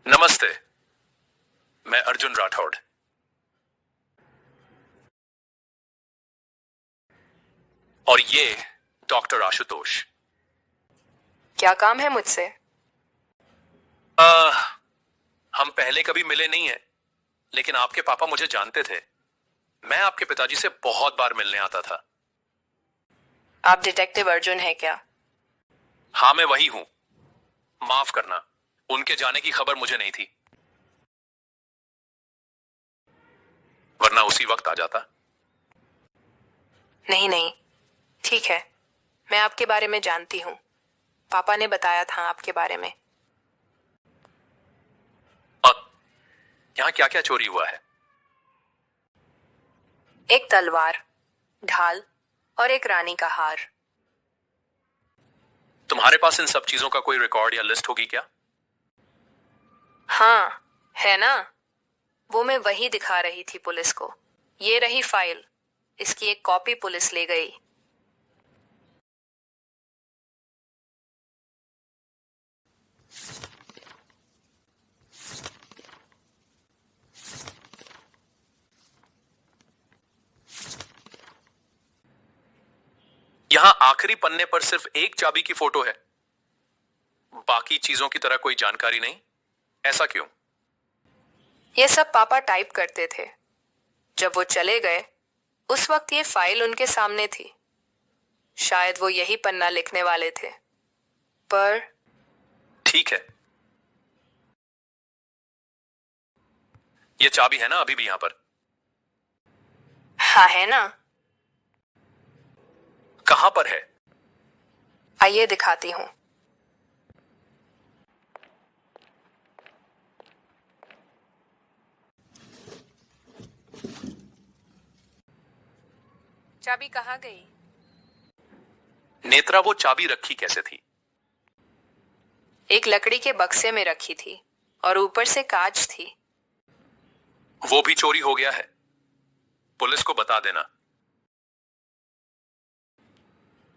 नमस्ते। मैं अर्जुन राठौड़। और ये डॉक्टर आशुतोष। क्या काम है मुझसे? हम पहले कभी मिले नहीं हैं, लेकिन आपके पापा मुझे जानते थे। मैं आपके पिताजी से बहुत बार मिलने आता था। आप डिटेक्टिव अर्जुन है क्या? हाँ, मैं वही हूं। माफ करना, उनके जाने की खबर मुझे नहीं थी, वरना उसी वक्त आ जाता। नहीं नहीं, ठीक है। मैं आपके बारे में जानती हूँ। पापा ने बताया था आपके बारे में। और यहाँ क्या क्या चोरी हुआ है? एक तलवार, ढाल और एक रानी का हार। तुम्हारे पास इन सब चीजों का कोई रिकॉर्ड या लिस्ट होगी क्या? हाँ, है ना। वो मैं वही दिखा रही थी पुलिस को। ये रही फाइल। इसकी एक कॉपी पुलिस ले गई। यहाँ आखिरी पन्ने पर सिर्फ एक चाबी की फोटो है, बाकी चीजों की तरह कोई जानकारी नहीं। ऐसा क्यों? ये सब पापा टाइप करते थे। जब वो चले गए, उस वक्त ये फाइल उनके सामने थी। शायद वो यही पन्ना लिखने वाले थे, पर ठीक है। ये चाबी है ना अभी भी यहाँ पर? हाँ, है ना। कहां पर है? आइए दिखाती हूँ। चाबी कहाँ गई? नेत्रा, वो चाबी रखी कैसे थी? एक लकड़ी के बक्से में रखी थी और ऊपर से कांच थी। वो भी चोरी हो गया है। पुलिस को बता देना।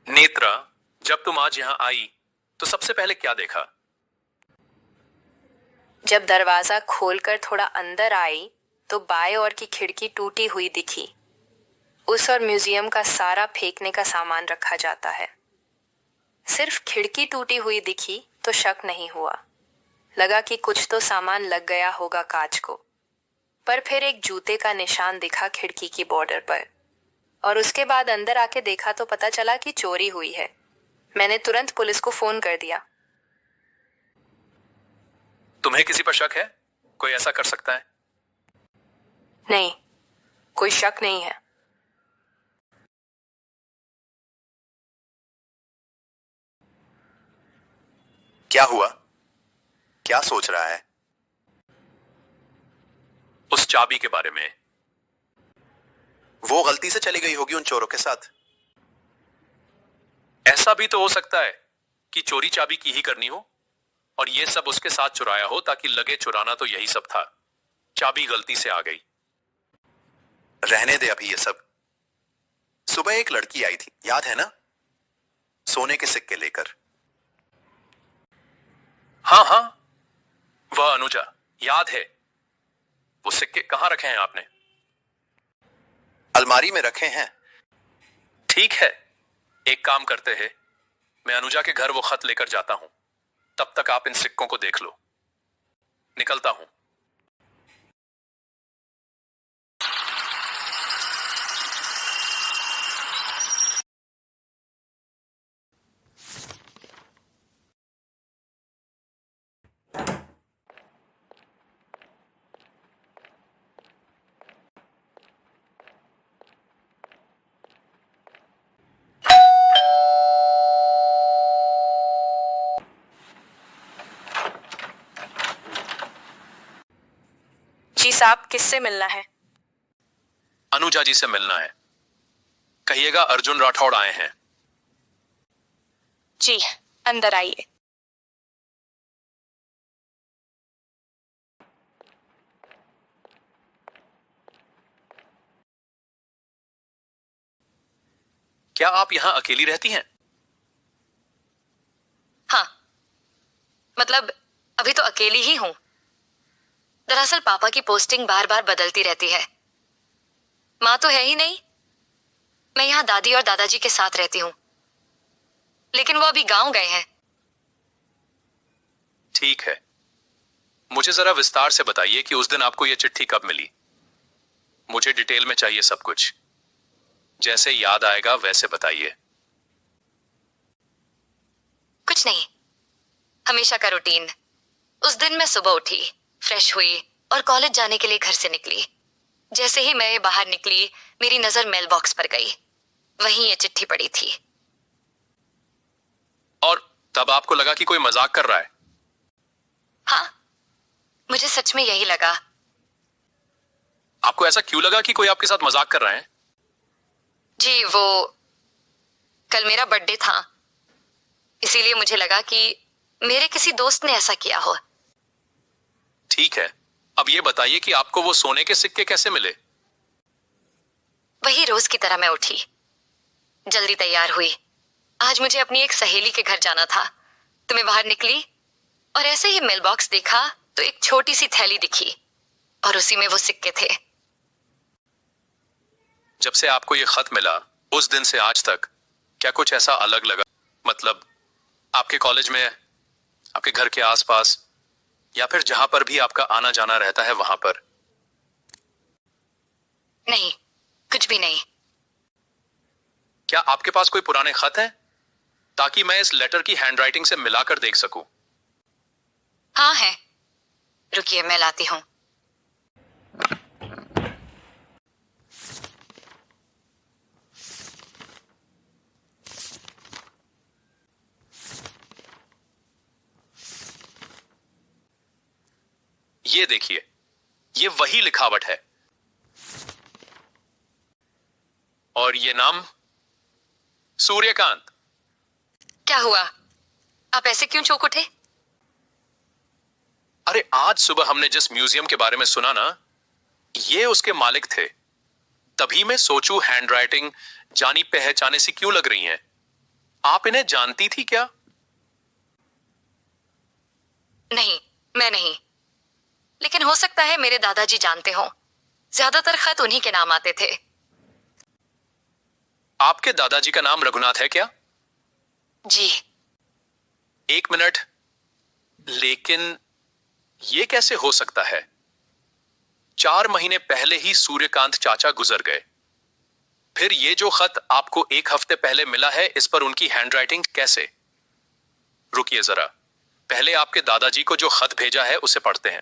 नेत्रा, जब तुम आज यहां आई तो सबसे पहले क्या देखा? जब दरवाजा खोलकर थोड़ा अंदर आई तो बाएं ओर की खिड़की टूटी हुई दिखी। उस और म्यूजियम का सारा फेंकने का सामान रखा जाता है। सिर्फ खिड़की टूटी हुई दिखी तो शक नहीं हुआ। लगा कि कुछ तो सामान लग गया होगा कांच को। पर फिर एक जूते का निशान दिखा खिड़की की बॉर्डर पर, और उसके बाद अंदर आके देखा तो पता चला कि चोरी हुई है। मैंने तुरंत पुलिस को फोन कर दिया। तुम्हें किसी पर शक है? कोई ऐसा कर सकता है? नहीं, कोई शक नहीं है। क्या हुआ? क्या सोच रहा है? उस चाबी के बारे में। वो गलती से चली गई होगी उन चोरों के साथ। ऐसा भी तो हो सकता है कि चोरी चाबी की ही करनी हो और ये सब उसके साथ चुराया हो, ताकि लगे चुराना तो यही सब था। चाबी गलती से आ गई। रहने दे अभी ये सब। सुबह एक लड़की आई थी, याद है ना? सोने के सिक्के लेकर। हाँ हाँ, वह अनुजा, याद है। वो सिक्के कहां रखे हैं आपने? अलमारी में रखे हैं। ठीक है, एक काम करते हैं, मैं अनुजा के घर वो खत लेकर जाता हूं। तब तक आप इन सिक्कों को देख लो। निकलता हूं। जी साहब, किससे मिलना है? अनुजा जी से मिलना है। कहिएगा अर्जुन राठौड़ आए हैं। जी, अंदर आइए। क्या आप यहां अकेली रहती हैं? हाँ, मतलब अभी तो अकेली ही हूँ, दरअसल पापा की पोस्टिंग बार बार बदलती रहती है। माँ तो है ही नहीं। मैं यहाँ दादी और दादाजी के साथ रहती हूँ, लेकिन वो अभी गांव गए हैं। ठीक है, मुझे जरा विस्तार से बताइए कि उस दिन आपको यह चिट्ठी कब मिली। मुझे डिटेल में चाहिए सब कुछ, जैसे याद आएगा वैसे बताइए। कुछ नहीं, हमेशा का रूटीन। उस दिन मैं सुबह उठी, फ्रेश हुई और कॉलेज जाने के लिए घर से निकली। जैसे ही मैं बाहर निकली, मेरी नजर मेल बॉक्स पर गई। वहीं ये चिट्ठी पड़ी थी। और तब आपको लगा कि कोई मजाक कर रहा है? हाँ, मुझे सच में यही लगा। आपको ऐसा क्यों लगा कि कोई आपके साथ मजाक कर रहा है? जी, वो कल मेरा बर्थडे था, इसीलिए मुझे लगा कि मेरे किसी दोस्त ने ऐसा किया हो। ठीक है, अब ये बताइए कि आपको वो सोने के सिक्के कैसे मिले? वही रोज की तरह मैं उठी, जल्दी तैयार हुई। आज मुझे अपनी एक सहेली के घर जाना था, तो मैं बाहर निकली और ऐसे ही मेल बॉक्स देखा तो एक छोटी सी थैली दिखी और उसी में वो सिक्के थे। जब से आपको ये खत मिला, उस दिन से आज तक क्या कुछ ऐसा अलग लगा? मतलब आपके कॉलेज में, आपके घर के आसपास, या फिर जहां पर भी आपका आना जाना रहता है वहां पर? नहीं, कुछ भी नहीं। क्या आपके पास कोई पुराने खत हैं, ताकि मैं इस लेटर की हैंडराइटिंग से मिलाकर देख सकूं? हाँ है, रुकिए मैं लाती हूँ। ये देखिए, ये वही लिखावट है। और ये नाम सूर्यकांत। क्या हुआ, आप ऐसे क्यों चौंक उठे? अरे आज सुबह हमने जिस म्यूजियम के बारे में सुना ना, ये उसके मालिक थे। तभी मैं सोचूं हैंडराइटिंग जानी पहचाने सी क्यों लग रही हैं। आप इन्हें जानती थी क्या? नहीं, मैं नहीं, लेकिन हो सकता है मेरे दादाजी जानते हो। ज्यादातर खत उन्हीं के नाम आते थे। आपके दादाजी का नाम रघुनाथ है क्या? जी। एक मिनट, लेकिन ये कैसे हो सकता है? 4 महीने पहले ही सूर्यकांत चाचा गुजर गए। फिर ये जो खत आपको 1 हफ्ते पहले मिला है, इस पर उनकी हैंडराइटिंग कैसे? रुकिए जरा, पहले आपके दादाजी को जो खत भेजा है उसे पढ़ते हैं।